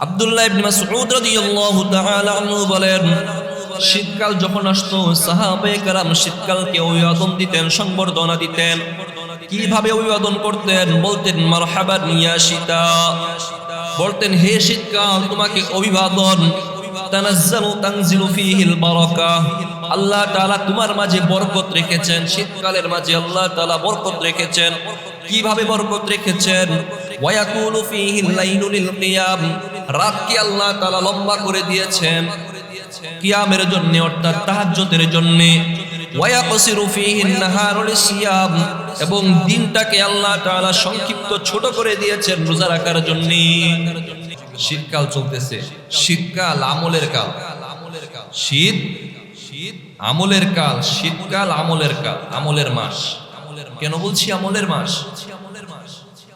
আব্দুল্লাহ ইবনে মাসউদ রাদিয়াল্লাহু তাআলা আনহু বলেন, শীতকাল যখন আসতো সাহাবায়ে কেরাম শীতকালকে অভিবাদন দিতেন, সংবর্ধনা দিতেন। কিভাবে অভিবাদন করতেন? বলতেন মারহাবান ইয়া শীতা, বলতেন হে শীতকাল তোমাকে অভিবাদন। তানাজ্জালু তানজিলু ফীহিল বারাকাহ, আল্লাহ তাআলা তোমার মাঝে বরকত রেখেছেন। শীতকালের মাঝে আল্লাহ তাআলা বরকত রেখেছেন। কিভাবে বরকত রেখেছেন? ওয়ায়াকুলু ফীহিল লাইলু লিল কিয়াম, রাতকে আল্লাহ তাআলা লম্বা করে দিয়েছেন কিয়ামের জন্য, অর্থাৎ তাহাজ্জুদের জন্য। ওয়ায়াকসিরু ফীহিন নাহারু লিসিয়াম, এবং দিনটাকে আল্লাহ তাআলা সংক্ষিপ্ত ছোট করে দিয়েছেন রোজা রাখার জন্য। শীতকাল চলতেছে, শীতকাল আমলের কাল। শীত আমলের কাল, শীতকাল আমলের কাল, আমলের মাস। কেন বলছি আমলের মাস?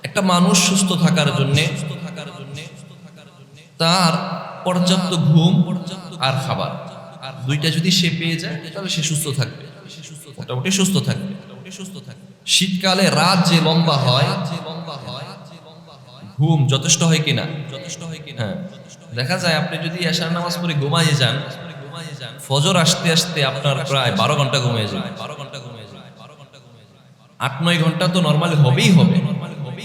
একটা মানুষ সুস্থ থাকার জন্য তার পর্যাপ্ত ঘুম আর খাবার, দুইটা যদি সে পেয়ে যায় তাহলে সে সুস্থ থাকবে, মোটামুটি সুস্থ থাকবে। শীতকালে রাত যে লম্বা হয়, ঘুম যথেষ্ট হয় কিনা? হ্যাঁ, দেখা যায় আপনি যদি এশার নামাজ পড়ে ঘুমাইয়ে যান, ফজর আসতে আসতে আপনার প্রায় 12 ঘন্টা ঘুমিয়ে যায়। 8-9 ঘন্টা তো নরমালি হবেই হবে।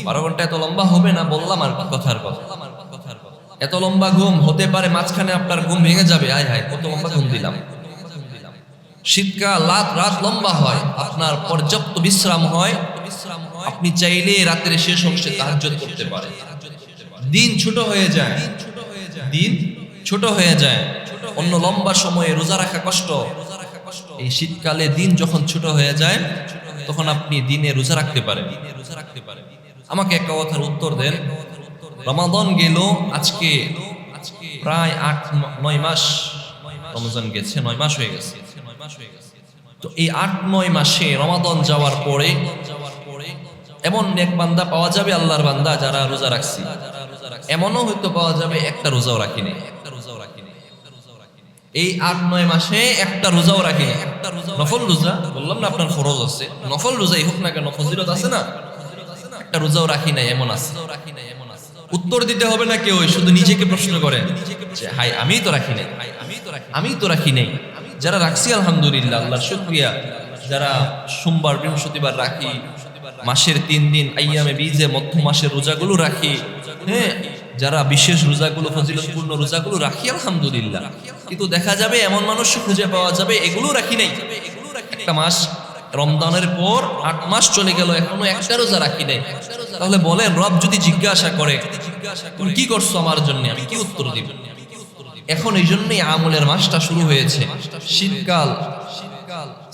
12 ঘন্টা এত লম্বা হবে না, বললাম আর কথার কথা। এত লম্বা ঘুম হতে পারে মাঝখানে আপনার ঘুম ভেঙে যাবে, আয় হায় কত লম্বা ঘুম দিলাম। শীতকাল রাত লম্বা হয়, আপনার পর্যাপ্ত বিশ্রাম হয়, আপনি চাইলে রাতের শেষ অংশে তাহাজ্জুদ করতে পারেন। দিন ছোট হয়ে যায়, দিন ছোট হয়ে যায়। অন্য লম্বা সময়ে রোজা রাখা কষ্ট, এই শীতকালে দিন যখন ছোট হয়ে যায় তখন আপনি দিনে রোজা রাখতে পারেন। আমাকে একটা কথার উত্তর দেন, রমাদান গেল আজকে প্রায় 8-9 মাস রমজান গেছে, 9 মাস হয়ে গেছে। তো এই 8-9 মাসে রমাদান যাওয়ার পরে এমন নেক বান্দা পাওয়া যাবে, আল্লাহর বান্দা যারা রোজা রাখছি, এমনও হয়তো পাওয়া যাবে একটা রোজাও রাখিনি। এই 8-9 মাসে একটা রোজাও রাখিনি। নফল রোজা বললাম না, আপনার ফরজ আছে, নফল রোজাই হোক না কেন, ফজিলত আছে না, একটা রোজাও রাখি নাই এমন আছে। উত্তর দিতে হবে না কেউ, শুধু নিজেকে প্রশ্ন করেন যে হাই আমি তো রাখি নাই, আমি তো রাখি নাই। যারা রাখছি আলহামদুলিল্লাহ, আল্লাহর শুকরিয়া। যারা সোমবার বৃহস্পতিবার রাখি, মাসের 3 দিন আইয়ামে বীজে মধ্য মাসের রোজাগুলো রাখি, হ্যাঁ, যারা বিশেষ রোজাগুলো ফজিলতপূর্ণ রোজাগুলো রাখি আলহামদুলিল্লাহ। কিন্তু দেখা যাবে এমন মানুষ খুঁজে পাওয়া যাবে এগুলো রাখি নাই। একটা মাস রমজানের পর 8 মাস চলে গেল, এখনো একটা রোজা রাখি নাই। তাহলে বলেন, রব যদি জিজ্ঞাসা করে তুমি কি করছো আমার জন্য, আমি কি উত্তর দিব? এখন এই জন্যই আমলের মাসটা শুরু হয়েছে। শীতকাল,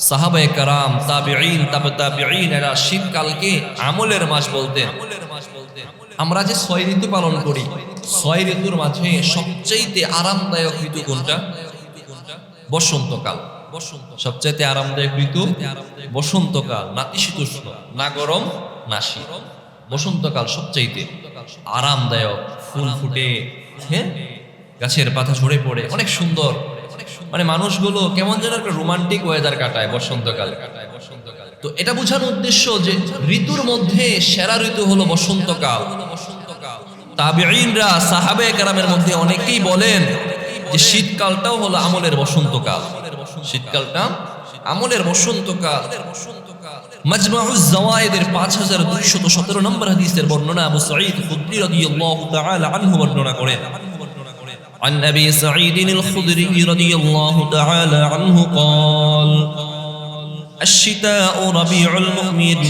সাহাবায়ে কেরাম, তাবিঈন, তাবে তাবিঈন এরা শীতকালকে আমলের মাস বলতেন। আমরা যে 6 ঋতু পালন করি, 6 ঋতুর মাঝে সবচেয়ে আরামদায়ক ঋতু কোনটা? বসন্তকাল। সবচেয়ে আরামদায়ক ঋতু বসন্তকাল। নাতিশীতোষ্ণ, না গরম না শীত। বসন্তকাল সবচেয়ে আরামদায়ক। ফুল ফুটে, হ্যাঁ, গাছের পাতা ঝরে পড়ে, অনেক সুন্দর। মানে মানুষগুলো কেমন যেন একটা রোমান্টিক ওয়েদার কাটায় বসন্তকাল। তো এটা বোঝানোর উদ্দেশ্য যে ঋতুর মধ্যে সেরা ঋতু হলো বসন্তকাল। তাবিঈনরা, সাহাবায়ে কেরামের মধ্যে অনেকেই বলেন যে শীতকালটাও হলো আমলের বসন্তকাল। শীতকালটা আমলের বসন্তকাল। মাজমাউজ যাওয়ায়েদের 5217 নম্বর হাদিসের বর্ণনা আবু সাঈদ খুদরি রাদিয়াল্লাহু তাআলা আনহু বর্ণনা করেন। عن أبي سعيد الخدري رضي الله تعالى عنه قال الشتاء ربيع المؤمن।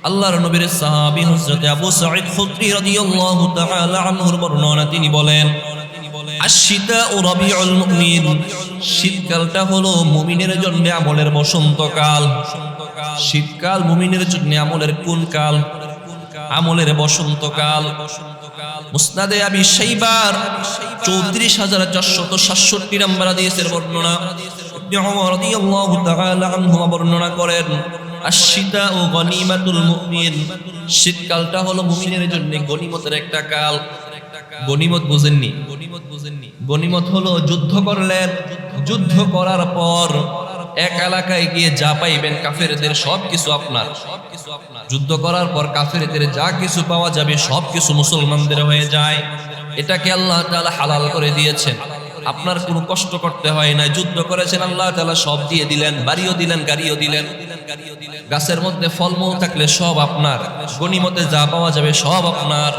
আল্লাহর নবীর সাহাবী হযরত আবু সাঈদ খুদরি রাদিয়াল্লাহু তাআলা আনহুর বর্ণনা, তিনি বলেন আশ-শিতাউ রাবিউল মুমিন, শীতকালটা হলো মুমিনের জন্য আমলের বসন্তকাল। শীতকাল মুমিনের জন্য আমলের কোন কাল? আমলের বসন্তকাল। মুসনাদে আবি শাইবার 34467 নম্বর হাদিসের বর্ণনা, ইবনে ওমর রাদিয়াল্লাহু তাআলা আনহু বর্ণনা করেন আশ-শিতাউ গনিমাতুল মুমিন, শীতকালটা হলো মুমিনের জন্য গনিমতের একটা কাল। গনিমত বুঝেননি? গনিমত হলো যুদ্ধ করলেন, যুদ্ধ করার পর এক এলাকায় গিয়ে যা পাইবেন কাফেরদের সবকিছু আপনার। যুদ্ধ করার পর কাফেরদের যা কিছু পাওয়া যাবে সবকিছু মুসলমানদের হয়ে যায়। এটাকে আল্লাহ তাআলা হালাল করে দিয়েছেন। আপনার কোনো কষ্ট করতে হয় না, যুদ্ধ করেছেন আল্লাহ তাআলা সব দিয়ে দিলেন, বাড়িও দিলেন, গাড়িও দিলেন। গাছের মধ্যে ফলমূল থাকলে সব আপনার, গনিমতে যা পাওয়া যাবে সব আপনার।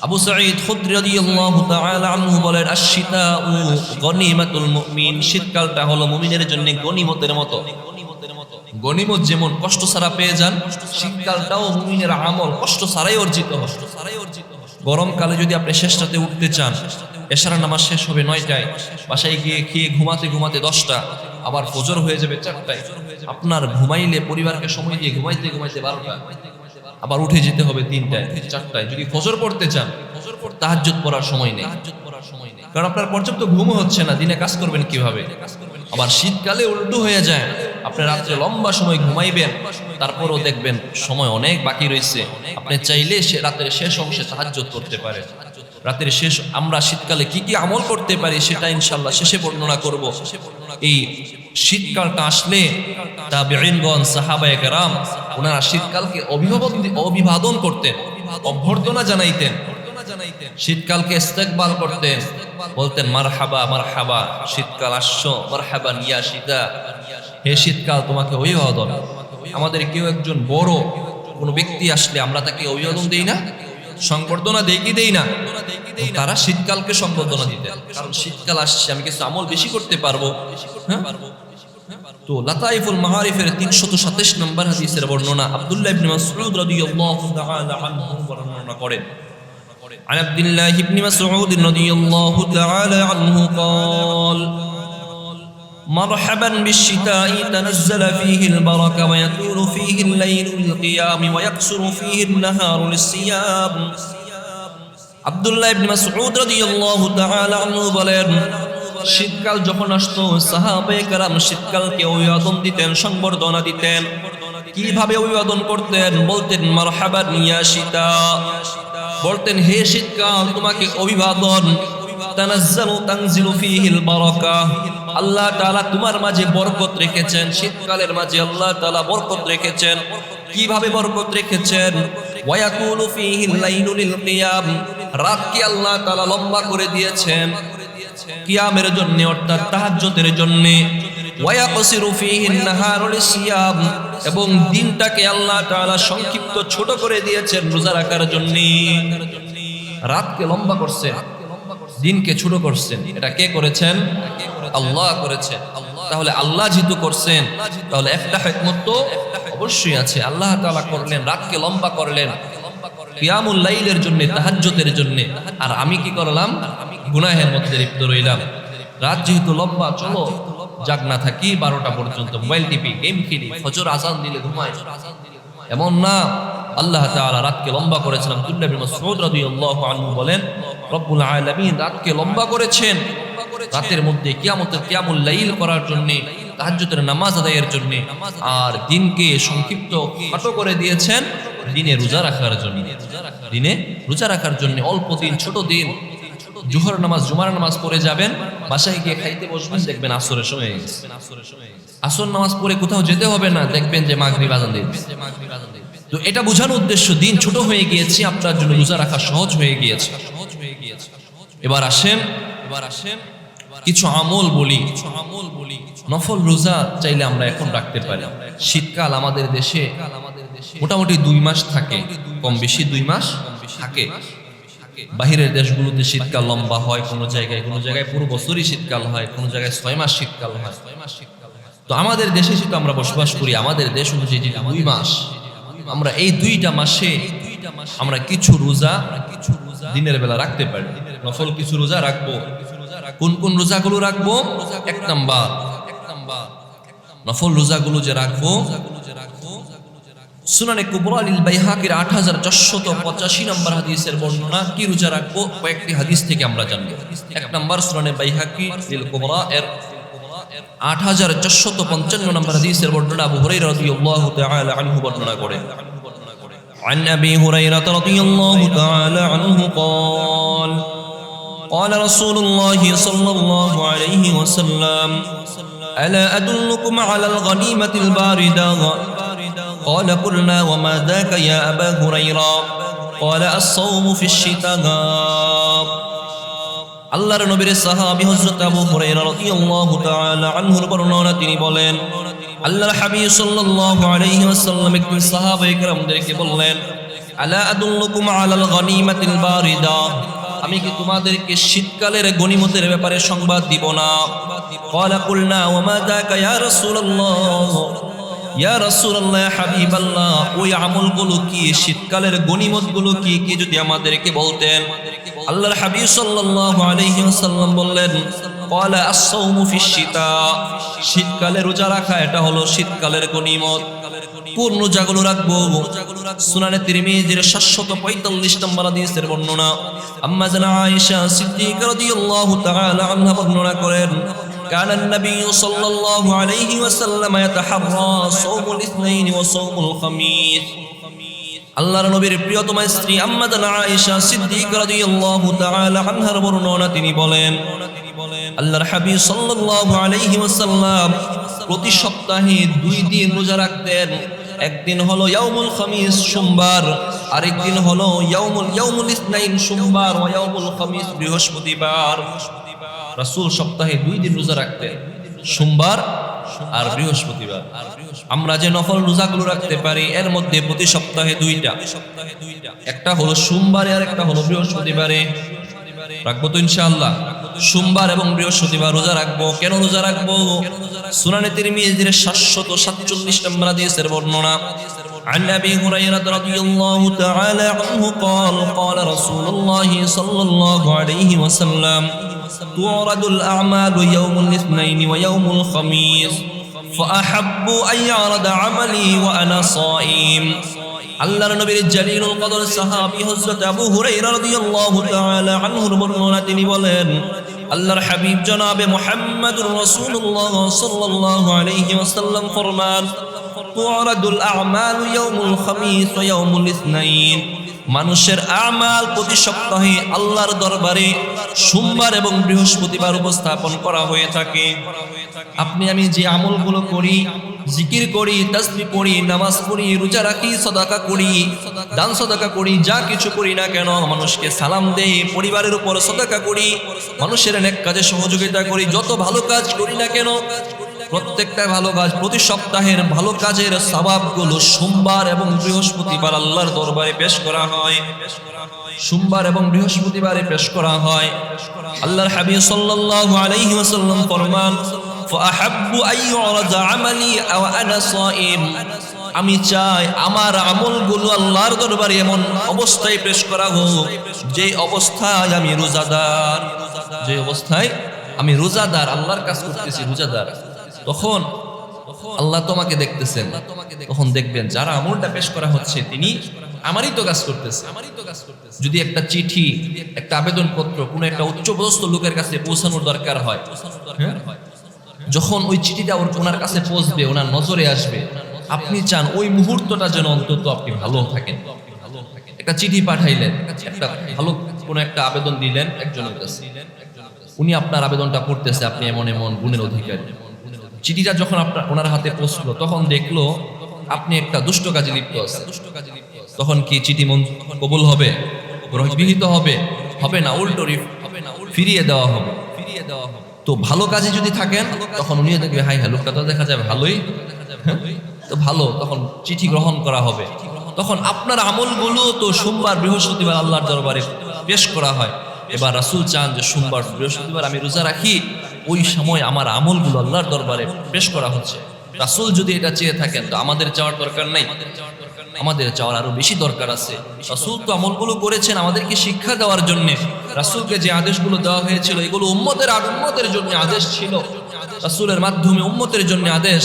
আবু সাঈদ খুদরি রাদিয়াল্লাহু তাআলা আনহু বলেন, আশ-শিতাউ গনিমাতুল মুমিন, শীতকালটা হলো মুমিনের জন্য গনিমতের মতো। গনিমত যেমন কষ্ট ছাড়া পেয়ে যান, শীতকালটাও মুমিনের আমল কষ্ট ছাড়াই অর্জিত হয়। গরমকালে যদি আপনি শেষ রাতে উঠতে চান, এশার নামাজ শেষ হবে 9টায়, বাসায় গিয়ে খেয়ে ঘুমাতে ঘুমাতে 10টা, আবার ফজর হয়ে যাবে 4টায়। আপনার ঘুমাইলে পরিবারকে সময় দিয়ে ঘুমাইতে ঘুমাইতে 12টা, আবার উঠে যেতে হবে 3টায় 4টায়। যদি ফজর পড়তে চান, তাহাজ্জুদ পড়ার সময় নেই, কারণ আপনার পর্যাপ্ত ঘুমও হচ্ছে না, দিনে কাজ করবেন কিভাবে? আবার শীতকালে উল্টো হয়ে যায়, আপনি রাত্রে লম্বা সময় ঘুমাইবেন, তারপরও দেখবেন সময় অনেক বাকি রয়েছে, আপনি চাইলে রাতের শেষ অংশে তাহাজ্জুদ করতে পারেন। রাতের শেষ আমরা শীতকালে কি কি আমল করতে পারি সেটা ইনশাআল্লাহ শেষে বর্ণনা করব। এই শীতকালটা আসলে তাবেঈনগণ, সাহাবায়ে কেরাম, ওনারা শীতকালকে অভিবাদন করতেন, অভ্যর্থনা জানাইতেন, শীতকালকে ইস্তেকবাল করতেন, বলতেন মারহাবা মারহাবা, শীতকাল আসছো, মারহাবান ইয়া শীতা, হে শীতকাল তোমাকে অভিবাদন। আমাদের কেউ একজন বড় কোনো ব্যক্তি আসলে আমরা তাকে অভিবাদন দেই না, সংবর্ধনা দেই কি দেই না? তারা শীতকালকে সংবর্ধনা দিতেন, কারণ শীতকাল আসছে, আমি কিছু আমল বেশি করতে পারবো। তো লাতাইফুল মাআরিফের 327 নম্বর হাদিসের বর্ণনা আব্দুল্লাহ ইবনে মাসউদ রাদিয়াল্লাহু তাআলা আনহু বর্ণনা করেন। عن عبد الله بن مسعود رضي الله تعالى عنه قال مرحبا بالشتاء تنزل فيه البركة ويطول فيه الليل للقيام ويقصر فيه النهار للصيام। আব্দুল্লাহ ইবনে মাসউদ রাদিয়াল্লাহু তাআলা আনহু বলেন, শীতকাল যখন আসতো সাহাবায়ে কেরাম শীতকালকে অভিবাদন দিতেন, সংবর্ধনা দিতেন। কিভাবে অভিবাদন করতেন? বলতেন মারহাবান ইয়া শীতা, বলতেন হে শীতকাল তোমাকে অভিবাদন। তানজিলু ফীহিল বারাকাহ, আল্লাহ তাআলা তোমার মাঝে বরকত রেখেছেন, শীতকালের মাঝে আল্লাহ তাআলা বরকত রেখেছেন। কিভাবে বরকত রেখেছেন? ওয়ায়াকুলু ফীহিল লাইলু লিল কিয়াম, রাতকে আল্লাহ তাআলা লম্বা করে দিয়েছেন কিয়ামের জন্য, অর্থাৎ তাহাজ্জুদের জন্য। ওয়ায়াকসিরু ফীহিন নাহারু লিসিয়াম, এবং দিনটাকে আল্লাহ তাআলা সংক্ষিপ্ত ছোট করে দিয়েছেন রোজা রাখার জন্য। রাতকে লম্বা করছেন, দিনকে ছোট করছেন। এটা কে করেছেন? আল্লাহ করেছেন। তাহলে আল্লাহ যেহেতু করছেন, তাহলে একটা হিকমত তো অবশ্যই আছে। আল্লাহ তাআলা করলেন, রাতকে লম্বা করলেন কিয়ামুল লাইলের জন্য, তাহাজ্জুদের জন্য। আর আমি কি করলাম? গুনাহের মধ্যে লিপ্ত রইলাম। রাত যেহেতু লম্বা, চলো জাগ না থাকি 12টা পর্যন্ত, মোবাইল টিপি, গেম খেলি, ফজর আযান দিলে ঘুমাই। এমন না, আল্লাহ তাআলা রাতকে লম্বা করেছেন। আব্দুল্লাহ ইবনে মাসউদ রাদিয়াল্লাহু আনহু বলেন, রব্বুল আলামিন রাতকে লম্বা করেছেন রাতের মধ্যে কিয়ামুল লাইল করার জন্য, তাহাজ্জুদের নামাজ আদায়ের জন্য, আর দিনকে সংক্ষিপ্ত খাটো করে দিয়েছেন দিনে রোজা রাখার জন্য। দিনে রোজা রাখার জন্য অল্প দিন, ছোট দিন। জোহর নামাজ, জুমার নামাজ পড়ে যাবেন, বাসায় গিয়ে খাইতে বসবেন, দেখবেন আসরের সময় হয়ে গেছে। আসর নামাজ পড়ে কোথাও যেতে হবে না, দেখবেন যে মাগরিব আযান দিচ্ছে। তো এটা বোঝানোর উদ্দেশ্য, দিন ছোট হয়ে গিয়েছে, আপনার জন্য রোজা রাখা সহজ হয়ে গিয়েছে। এবার আসেন কিছু আমল বলি। নফল রোজা চাইলে আমরা এখন রাখতে পারি। শীতকাল আমাদের দেশে মোটামুটি 2 মাস থাকে, কম বেশি 2 মাস থাকে। বাহিরের দেশগুলোতে শীতকাল লম্বা হয়, কোনো জায়গায় পুরো বছরই শীতকাল হয়, কোনো জায়গায় 6 মাস শীতকাল হয়। তো আমাদের দেশে যেহেতু আমরা বসবাস করি, আমাদের দেশ অনুযায়ী 2 মাস, আমরা এই 2টা মাসে আমরা কিছু রোজা দিনের বেলা রাখতে পারি। নফল কিছু রোজা রাখবো। কোন কোন রোজাগুলো রাখবো? 1 নাম্বার, নফল রোজাগুলো যে রাখবো, সুনানে কুবরা লিল বাইহাকির 8485 নম্বর হাদিসের বর্ণনা। কি রোজা রাখবো? কয়েকটি হাদিস থেকে আমরা জানবো। 1 নাম্বার সুনানে বাইহাকি লিল কুবরা এর 8455 নম্বর হাদিসের বর্ণনা আবু হুরায়রা রাদিয়াল্লাহু তাআলা আনহু বর্ণনা করেন। عن أبي هريرة رضي الله تعالى عنه قال قال رسول الله صلى الله عليه وسلم ألا أدلكم على الغنيمة الباردة قال قلنا وما ذاك يا أبا هريرة قال الصوم في الشتاء আল্লাহর নবীর সাহাবী হযরত আবু হুরায়রা রাদিয়াল্লাহু তাআলা আনহুর বর্ণনা তিনি বলেন আল্লাহর হাবিব সাল্লাল্লাহু আলাইহি ওয়াসাল্লাম একজন সাহাবায়ে কেরামদেরকে বললেন আলা আদুল্লুকুম আলাল গনিমাতিল বারিদা আমি কি তোমাদেরকে শীতকালের গনিমতের ব্যাপারে সংবাদ দিব না ক্বালা কুলনা ওয়া মা যাকা ইয়া রাসূলুল্লাহ ইয়া রাসূলুল্লাহ ইয়া হাবিবাল্লাহ ওই আমলগুলো কি শীতকালের গনিমতগুলো কি কি যদি আমাদেরকে বলতেন আল্লাহর হাবিব সাল্লাল্লাহু আলাইহি ওয়াসাল্লাম বললেন ক্বালা আস-সাওমু ফিশ-শিতা শীতকালে রোজা রাখা এটা হলো শীতকালের গনিমত কোন রোজাগুলো রাখবো সুনানে তিরমিজির 745 নম্বর হাদিসের বর্ণনা আম্মা জানা আয়েশা সিদ্দিকা রাদিয়াল্লাহু তাআলা আনহা বর্ণনা করেন كان النبي صلى الله عليه وسلم يتحرى صوم الاثنين وصوم الخميس আল্লাহর নবীর প্রিয়তমা স্ত্রী আম্মা জানা আয়েশা সিদ্দিকা রাদিয়াল্লাহু তাআলা আনহার বর্ণনা তিনি বলেন আল্লাহর হাবিব সাল্লাল্লাহু আলাইহি ওয়াসাল্লাম প্রতি সপ্তাহে 2 দিন রোজা রাখতেন একদিন হলো ইয়াউমুল খামিস সোমবার আরেকদিন হলো ইয়াউমুল ইসনাইন সোমবার ও ইয়াউমুল খামিস বৃহস্পতিবার রাসূল সপ্তাহে 2 দিন রোজা রাখতেন সোমবার আর বৃহস্পতিবার আমরা যে নফল রোজাগুলো রাখতে পারি এর মধ্যে প্রতি সপ্তাহে 2টা একটা হলো সোমবারে আর একটা হলো বৃহস্পতিবারে রাখবো তো ইনশাআল্লাহ সোমবার এবং বৃহস্পতিবার রোজা রাখবো কেন রোজা রাখবো সুনানে তিরমিজির 747 নম্বর হাদিসের বর্ণনা عن أبي هريرة رضي الله تعالى عنه قال قال رسول الله صلى الله عليه وسلم تعرض الأعمال يوم الاثنين ويوم الخميس فأحب أن يعرض عملي وأنا صائم আল্লাহর নবীর জালিলুল কদর সাহাবী হযরত আবু হুরায়রা রাদিয়াল্লাহু তাআলা আনহুর বর্ণনা তিনি বলেন আল্লাহর হাবিব জনাবে মুহাম্মদুর রাসূলুল্লাহ সাল্লাল্লাহু আলাইহি ওয়াসাল্লাম ফরমান তুরাদুল আ'মালু ইয়াউমুল খামিস ওয়া ইয়াউমুল ইসনাইন মানুষের আমাল প্রতি সপ্তাহে আল্লাহর দরবারে সোমবার এবং বৃহস্পতিবার উপস্থাপন করা হয়ে থাকে আপনি আমি যে আমলগুলো করি জিকির করি তাসবিহ পড়ি নামাজ পড়ি রোজা রাখি সাদাকা করি দান সাদাকা করি যা কিছু করি না কেন মানুষকে সালাম দেই পরিবারের উপর সাদাকা করি মানুষের নেক কাজে সহযোগিতা করি যত ভালো কাজ করি না কেন প্রত্যেকটা ভালো কাজ প্রতি সপ্তাহের ভালো কাজের সওয়াবগুলো সোমবার এবং বৃহস্পতিবার আল্লাহর দরবারে পেশ করা হয় সোমবার এবং বৃহস্পতিবারে পেশ করা হয় আল্লাহর হাবিব সাল্লাল্লাহু আলাইহি ওয়াসাল্লাম ফরমান فأحب أن يعرض عملي وأنا صائم আমি চাই আমার আমলগুলো আল্লাহর দরবারে এমন অবস্থায় পেশ করা হোক যে অবস্থায় আমি রোজাদার আল্লাহর কাজ করতেছি রোজাদার তখন আল্লাহ তোমাকে দেখতেছেন তখন দেখবেন যারা আমলটা পেশ করা হচ্ছে তিনি আমারই তো কাজ করতেছে যদি একটা চিঠি একটা আবেদনপত্র কোনো একটা উচ্চপদস্থ লোকের কাছে পৌঁছানোর দরকার হয় যখন ওই চিঠিটা ওনার কাছে পৌঁছবে ওনার নজরে আসবে আপনি চান ওই মুহূর্তটা যেন অন্তত আপনি ভালো থাকেন একটা চিঠি পাঠাইলেন একটা ভালো কোনো একটা আবেদন দিলেন একজনের কাছে উনি আপনার আবেদনটা পড়তেছে আপনি এমন এমন গুণের অধিকারী চিঠিটা যখন আপনার ওনার হাতে পৌঁছলো তখন দেখলো আপনি একটা দুষ্ট কাজে লিপ্ত আছেন তখন কি চিঠি কবুল হবে গ্রহণীয় হবে না উল্টো ফিরিয়ে দেওয়া হবে তো ভালো কাজে যদি থাকেন তখন উনি দেখবে হাই লোকটা তো দেখা যায় ভালোই তো ভালো তখন চিঠি গ্রহণ করা হবে তখন আপনার আমলগুলো তো সোমবার বৃহস্পতিবার আল্লাহর দরবারে পেশ করা হয় এবার রাসূল চান যে সোমবার বৃহস্পতিবার আমি রোজা রাখি ওই সময় আমার আমলগুলো আল্লাহর দরবারে পেশ করা হচ্ছে রাসূল যদি এটা চেয়ে থাকেন তো আমাদের চাওয়ার দরকার নাই আমাদের চাওয়ার আরো বেশি দরকার আছে রাসূল তো আমলগুলো করেছেন আমাদেরকে শিক্ষা দেওয়ার জন্য রাসূলকে যে আদেশগুলো দেওয়া হয়েছিল এগুলো উম্মতের জন্য আদেশ ছিল রাসূলের মাধ্যমে উম্মতের জন্য আদেশ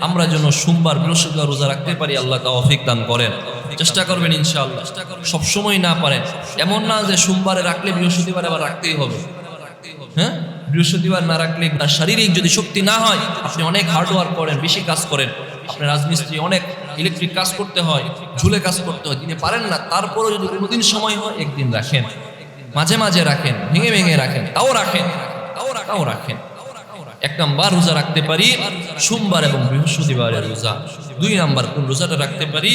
আমরা যেন সোমবার বৃহস্পতিবার রোজা রাখতে পারি আল্লাহ তৌফিক দান করেন চেষ্টা করবেন ইনশাআল্লাহ সব সময় না পারেন এমন না যে সোমবারে রাখলে বৃহস্পতিবার আবার রাখতেই হবে বৃহস্পতিবার না রাখলে শারীরিক যদি শক্তি না হয় আপনি অনেক হার্ড ওয়ার্ক করেন বেশি কাজ করেন আপনি রাজমিস্ত্রি অনেক ইলেকট্রিক কাজ করতে হয় ঝুলে কাজ করতে হয় দিনে পারেন না তারপরেও যদি কোনোদিন সময় হয় একদিন রাখেন মাঝে মাঝে রাখেন ভেঙে রাখেন তাও রাখেন এক নাম্বার রোজা রাখতে পারি সোমবার এবং বৃহস্পতিবারের রোজা। 2 নাম্বার কোন রোজাটা রাখতে পারি?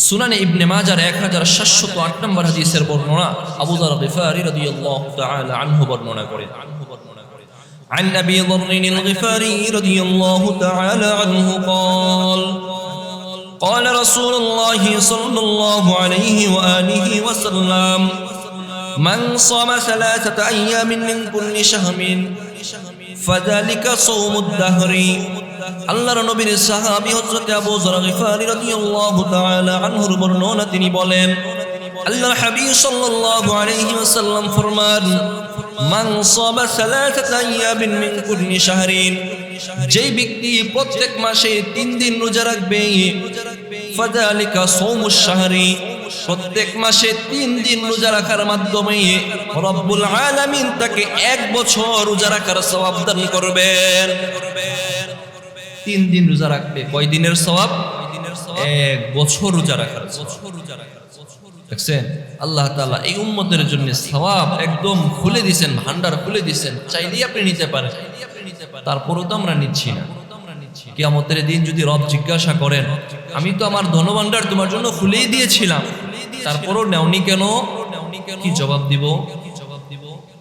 সুনানে ইবনে মাজার 1708 নম্বর হাদিসের বর্ণনা আবু যর গিফারী রাদিয়াল্লাহু তাআলা আনহু বর্ণনা করেন। عن أبي ذر الغفاري رضي الله تعالى عنه قال قال رسول الله صلى الله عليه وآله وسلم من صام 3 أيام من كل شهر فذلك صوم الدهر আল্লাহর নবীর সাহাবী হযরত আবু যর গিফারী রাদিয়াল্লাহু তাআলা আনহুর বর্ণনা তিনি বলেন আল্লাহর হাবিব সাল্লাল্লাহু আলাইহি ওয়াসাল্লাম ফরমান মান সামা 3 আইয়ামিন মিন কুল্লি শাহরিন যেই ব্যক্তি প্রত্যেক মাসে 3 দিন রোজা রাখবে ফাযালিকা সাওমুশ শাহরি প্রত্যেক মাসে 3 দিন রোজা রাখার মাধ্যমে রব্বুল আলামিন তাকে 1 বছর রোজা রাখার সওয়াব দান করবেন। 3 দিন রোজা রাখবে, কয় দিনের সওয়াব? 1 বছর রোজা রাখার সওয়াব। দেখছেন আল্লাহ তাআলা এই উম্মতের জন্য সওয়াব একদম খুলে দিয়েছেন, ভান্ডার খুলে দিয়েছেন, চাইলেই আপনি নিতে পারেন। তারপরও তো আমরা নিচ্ছি না। কিয়ামতের দিন যদি রব জিজ্ঞাসা করেন আমি তো আমার ধনভান্ডার তোমার জন্য খুলেই দিয়েছিলাম, তারপরও নেওনি কেন? কি জবাব দিব?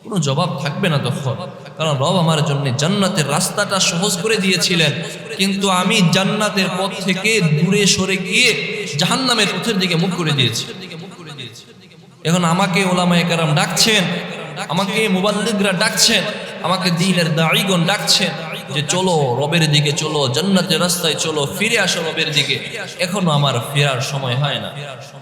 কোনো জবাব থাকবে না তখন, কারণ রব আমার জন্য জান্নাতের রাস্তাটা সহজ করে দিয়েছিলেন, কিন্তু আমি জান্নাতের পথ থেকে দূরে সরে গিয়ে জাহান্নামের পথের দিকে মুখ করে দিয়েছি। এখন আমাকে উলামায়ে কেরাম ডাকছেন, আমাকে মুবাল্লিগরা ডাকছেন, আমাকে দ্বীনের দাঈগণ ডাকছেন যে চলো রবের দিকে চলো, জান্নাতের রাস্তায় চলো, ফিরে আসো রবের দিকে। এখনো আমার ফেরার সময় হয় না।